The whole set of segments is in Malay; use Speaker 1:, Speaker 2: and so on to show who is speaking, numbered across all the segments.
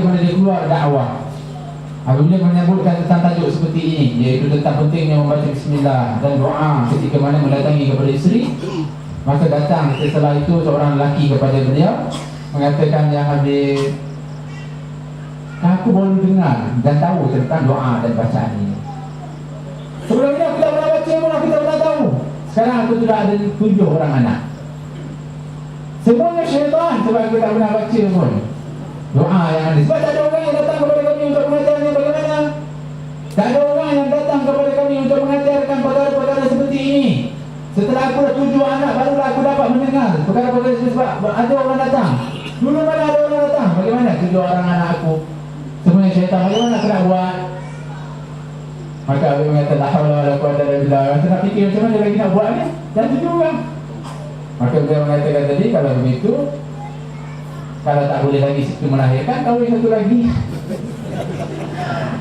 Speaker 1: mana dia keluar dakwah. Apabila menyebutkan tentang tajuk seperti ini, iaitu tentang pentingnya membaca bismillah dan doa ketika mana mendatangi kepada isteri, maka datang setelah itu seorang lelaki kepada beliau mengatakan, yang Habib, aku baru dengar dan tahu tentang doa dan bacaan ini. Sebelumnya aku tak pernah baca pun, aku tak pernah tahu. Sekarang aku sudah ada 7 orang anak. Semuanya syaitan sebab aku tak pernah baca pun doa yang ada. Sebab tak ada orang yang datang kepada kami untuk mengajarnya bagaimana. Tak ada orang yang datang kepada kami untuk mengajarkan perkara-perkara seperti ini. Setelah aku dah 7 anak, barulah aku dapat mendengar perkara-perkara seperti sebab ada orang datang. Dulu mana ada orang datang? Bagaimana 7 orang anak aku? Semuanya syaitan, bagaimana aku nak buat? Maka Habib mengatakan, la haula wala quwwata illa billah. Saya nak fikir macam mana lagi nak buat ni? Dan 7 orang. Maka beliau mengatakan tadi, kalau begitu, kalau tak boleh lagi situ melahirkan, kahwin satu lagi.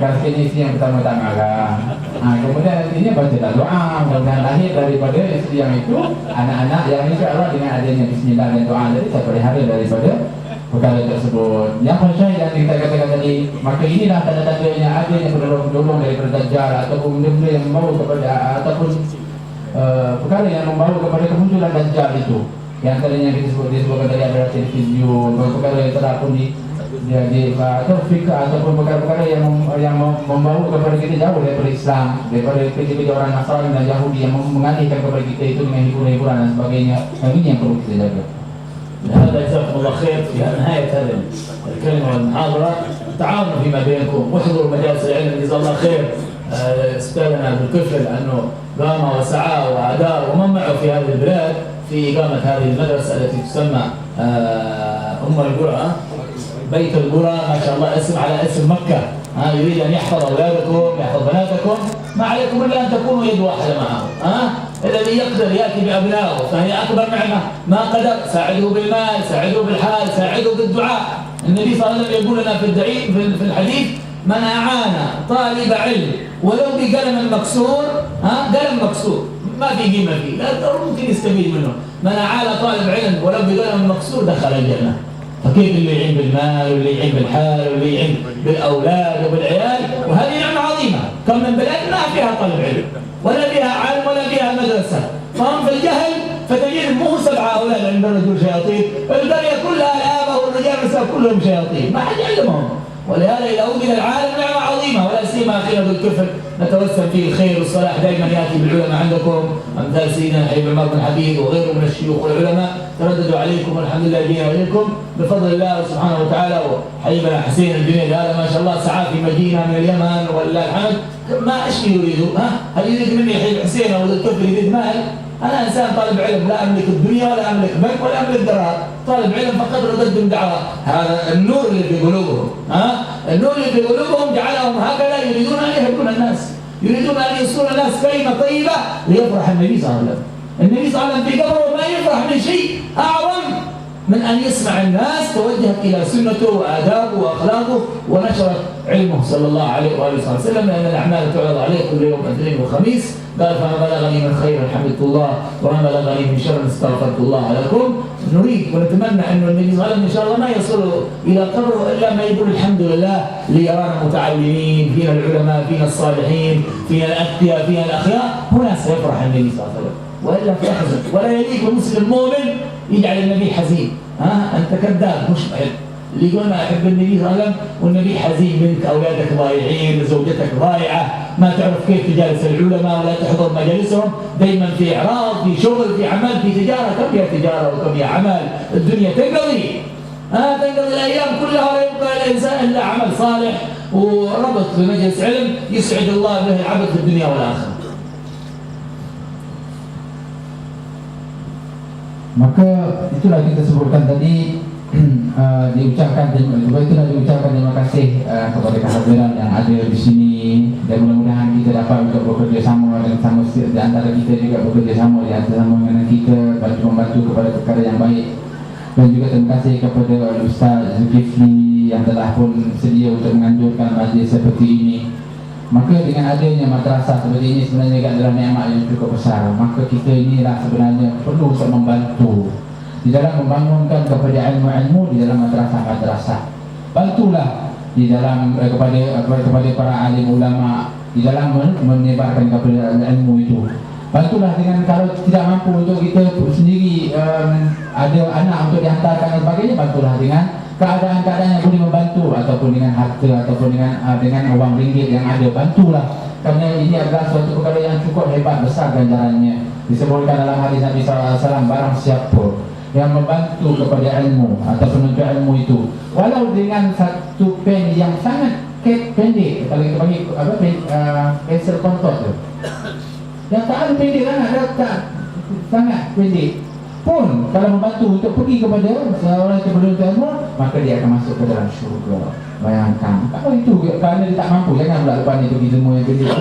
Speaker 1: Kalau sekali isteri yang pertama tak marah. Kemudian nantinya bacalah doa, mudah-mudahan lahir daripada isteri yang itu anak-anak yang insya-Allah dengan adanya bismillah dan doa tadi saya pelihara daripada perkara tersebut. Yang percaya yang kita katakan tadi, maka inilah tanda-tandanya adanya penolong-penolong daripada Dajjal ataupun benda-benda yang membawa kepada ataupun perkara yang membawa kepada kemunculan Dajjal itu. Yang antaranya yang disebutkan tadi adalah televisiun, perkara yang telah pun atau fikah ataupun perkara-perkara yang membawa kepada kita jauh daripada Islam, daripada kerja-kerja orang Nasrani dan Yahudi yang mengalihkan kepada kita itu dengan hiburan-hiburan dan sebagainya. Yang ini yang perlu kita jaga.
Speaker 2: هذا جزاكم الله خير. في نهاية هذه الكلمة والمحاضرة تعاونوا فيما بينكم واحضروا مجالس العلم. جزاه الله خير أستاذنا عبد الكفل أنه قام وسعى وأدار ومن معه في هذه البلاد في إقامة هذه المدرسة التي تسمى أم القرى، بيت القرى، ما شاء الله اسم على اسم مكة. يريد أن يحفظ أولادكم، يحفظ بناتكم، ما عليكم إلا أن تكونوا يد واحدة معه. الذي يقدر يأتي بأبنائه فهي أكبر نعمة. ما قدر ساعده بالمال، ساعده بالحال، ساعده بالدعاء. النبي صلى الله عليه وسلم يقول لنا في الحديث: من أعان طالب علم ولو بقلم مكسور، قلم مكسور ما في قيمة فيه، لا ممكن يستفيد منه. من أعان طالب علم ولو بقلم مكسور دخل الجنة. فكيف اللي يعين بالمال واللي يعين بالحال واللي يعين بالأولاد وبالعيال؟ وهذه نعمة عظيمة. كم من بلاد ما فيها طالب علم ولا فيها عالم ولا فيها مدرسة، فهم في الجهل فتجد مو 7 أولاد عند الرجل شياطين، القرية كلها الآباء والرجال والنساء كلهم شياطين، ما حد يعلمهم. ولهذا إذا وجد العالم نعمة عظيمة. ولا سيما أخينا ذو الكفل نتوسل فيه الخير والصلاح دائما يأتي بالعلماء عندكم، أمثال سيدنا حبيب عمر بن حبيب وغيره من الشيوخ والعلماء ترددوا عليكم، والحمد لله بنا وإليكم بفضل الله سبحانه وتعالى. وحبيبنا حسين الجنيد هذا ما شاء الله سعى في مدينة من اليمن ولله الحمد. ما ايش يريد؟ هل يريد مني حبيب حسين أو ذو الكفل يريد مال؟ أنا إنسان طالب علم، لا أملك الدنيا ولا أملك بنك ولا أملك دراهم، طالب علم فقط أقدم دعوة. هذا النور اللي في قلوبهم، النور اللي في قلوبهم جعلهم هكذا يريدون أن يهدون الناس، يريدون أن يوصلون الناس كلمة طيبة ليفرح النبي صلى الله عليه وسلم. النبي صلى الله عليه وسلم في قبره ما يفرح من شيء أعظم من أن يسمع الناس توجهت إلى سنته وآدابه وأخلاقه ونشرت علمه صلى الله عليه وآله وسلم، لأن الأعمال تعرض عليه كل يوم اثنين وخميس. قال: فما بلغني من خير حمدت الله وما بلغني من شر استغفرت الله لكم. نريد ونتمنى أن النبي صلى الله عليه وسلم إن شاء الله ما يصل إلى قبره إلا ما يقول الحمد لله ليرانا متعلمين، فينا العلماء، فينا الصالحين، فينا الأتقياء، فينا الأخيار. هنا سيفرح النبي صلى الله عليه وسلم، وإلا فيحزن. ولا يليق بمسلم مؤمن يجعل النبي حزين. أنت كذاب مش محب. اللي يقول أنا أحب النبي صلى الله عليه وسلم والنبي حزين منك، أولادك ضايعين، زوجتك ضايعة، ما تعرف كيف تجالس العلماء ولا تحضر مجالسهم، دايما في إعراض، في شغل، في عمل، في تجارة. كم هي تجارة وكم هي عمل؟ الدنيا تنقضي، تنقضي الأيام كلها ولا يبقى الإنسان إلا عمل صالح وربط في مجلس علم يسعد الله به العبد في الدنيا والآخرة.
Speaker 1: Maka itulah kita sebutkan tadi, diucapkan terima kasih kepada kehadiran yang ada di sini, dan mudah-mudahan kita dapat untuk bekerja sama dan sama di antara kita juga bekerja sama di antara dengan kita, bantu membantu kepada perkara yang baik. Dan juga terima kasih kepada Ustaz Zulkifli yang telah pun sedia untuk menganjurkan majlis seperti ini. Maka dengan adanya madrasah seperti ini sebenarnya adalah nikmat yang cukup besar. Maka kita inilah sebenarnya perlu untuk membantu di dalam membangunkan kepada ilmu-ilmu di dalam madrasah-madrasah. Bantulah di dalam kepada para alim ulama di dalam menyebarkan kepada ilmu itu. Bantulah dengan, kalau tidak mampu untuk kita sendiri ada anak untuk dihantarkan dan sebagainya, bantulah dengan keadaan-keadaan yang boleh membantu, ataupun dengan harta, ataupun dengan wang ringgit yang ada, bantulah. Kerana ini adalah suatu perkara yang cukup hebat, besar ganjarannya. Disebutkan dalam hadis Nabi SAW, barang siapa yang membantu kepada ilmu atau penuntut ilmu itu, walau dengan satu pen yang sangat pendek, kalau kita panggil pensel kontot tu, yang tak ada pendek sangat, tak sangat pendek pun, kalau membantu untuk pergi kepada seorang yang penuntut ilmu, maka dia akan masuk ke dalam syurga. Bayangkan, kalau itu kerana dia tak mampu, jangan pula lepas ni pergi semua yang pendek.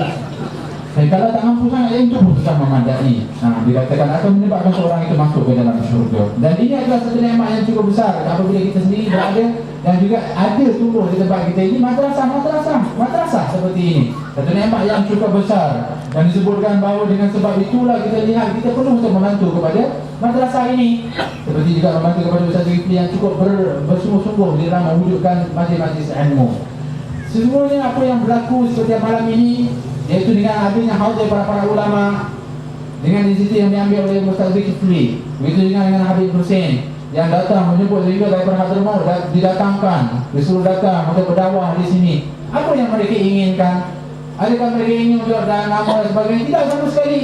Speaker 1: Kalau tak mampu sangat, yang itu pun susah memadai. Dikatakan akan menyebabkan seorang itu masuk ke dalam syurga. Dan ini adalah satu nikmat yang cukup besar apabila kita sendiri berada dan juga ada tumbuh di tempat kita ini madrasah seperti ini. Satu nikmat yang cukup besar. Dan disebutkan bahawa dengan sebab itulah kita lihat kita perlu untuk membantu kepada madrasah ini. Seperti juga membantu kepada Ustaz Zulkifli yang cukup bersungguh-sungguh di dalam mewujudkan majlis-majlis ilmu. Sesungguhnya apa yang berlaku setiap malam ini, iaitu dengan adanya hauzah para ulama, dengan di situ yang diambil oleh Ustaz Zulkifli, begitu juga dengan Habib Hussein yang datang menyebut sehingga daripada Hadramaut didatangkan, disuruh datang untuk berdakwah di sini. Apa yang mereka inginkan? Adakah mereka ingin untuk nama dan sebagainya? Tidak sama sekali.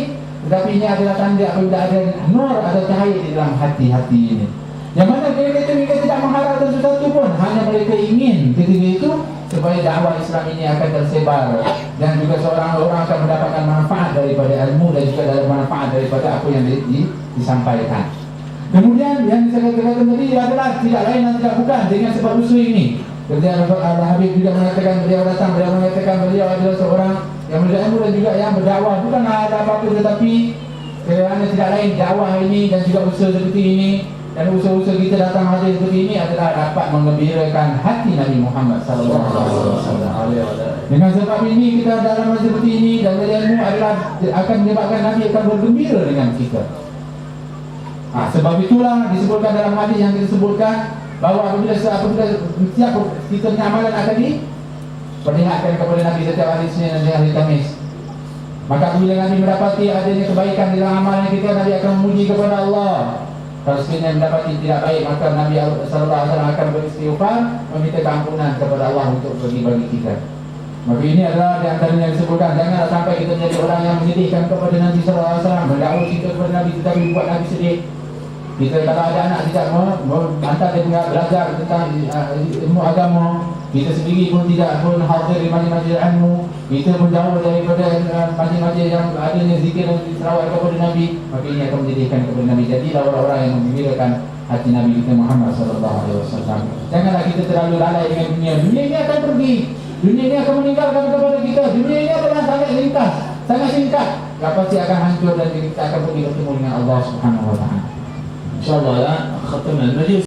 Speaker 1: Tetapi ini adalah tanda apabila ada nur atau cahaya di dalam hati-hati ini, yang mana mereka tidak mengharapkan sesuatu pun, hanya mereka ingin ketika itu supaya dakwah Islam ini akan tersebar dan juga seorang orang akan mendapatkan manfaat daripada ilmu dan juga dari manfaat daripada apa yang disampaikan. Kemudian yang saya katakan tadi adalah tidak lain dan tidak bukan dengan sebab usul ini. Kemudian Al-Habib juga mengatakan, beliau mengatakan beliau adalah seorang yang berilmu dan juga yang berdakwah, bukan ada apa-apa, tetapi kerana tidak lain dakwah ini dan juga usaha seperti ini dan usaha-usaha kita datang hadir seperti ini adalah dapat menggembirakan hati Nabi Muhammad SAW. Dengan sebab ini kita dalam masa seperti ini dan ilmu adalah akan menyebabkan Nabi akan bergembira dengan kita. Sebab itulah disebutkan dalam hadis yang kita sebutkan bahawa apabila setiap kita punya amalan akan diperlihatkan kepada Nabi setiap hari Senin dan hari Khamis. Maka apabila Nabi mendapati adanya kebaikan dalam amalan kita, Nabi akan memuji kepada Allah. Kalau sekiranya mendapati tidak baik, maka Nabi SAW akan beristighfar, meminta keampunan kepada Allah untuk bagi kita. Maka ini adalah di antara yang disebutkan, janganlah sampai kita menjadi orang yang menyedihkan kepada Nabi SAW, mendakwa kita kepada Nabi tetapi buat Nabi sedih. Kita kalau ada anak tidak hantar dia belajar tentang ilmu agama, kita sendiri pun tidak pun hadir di majlis-majlis ilmu, kita pun jauh daripada majlis-majlis yang adanya zikir dan selawat kepada Nabi, maka ini akan menjadikan kepada Nabi. Jadilah orang-orang yang menggembirakan hati Nabi kita Muhammad SAW. Janganlah kita terlalu lalai dengan dunia. Dunia ini akan pergi, dunia ini akan meninggalkan kepada kita. Dunia ini adalah sangat ringkas, sangat singkat, pasti akan hancur dan kita akan pergi bertemu dengan Allah Subhanahu Wa Taala.
Speaker 2: إن شاء الله الآن ختمنا المجلس.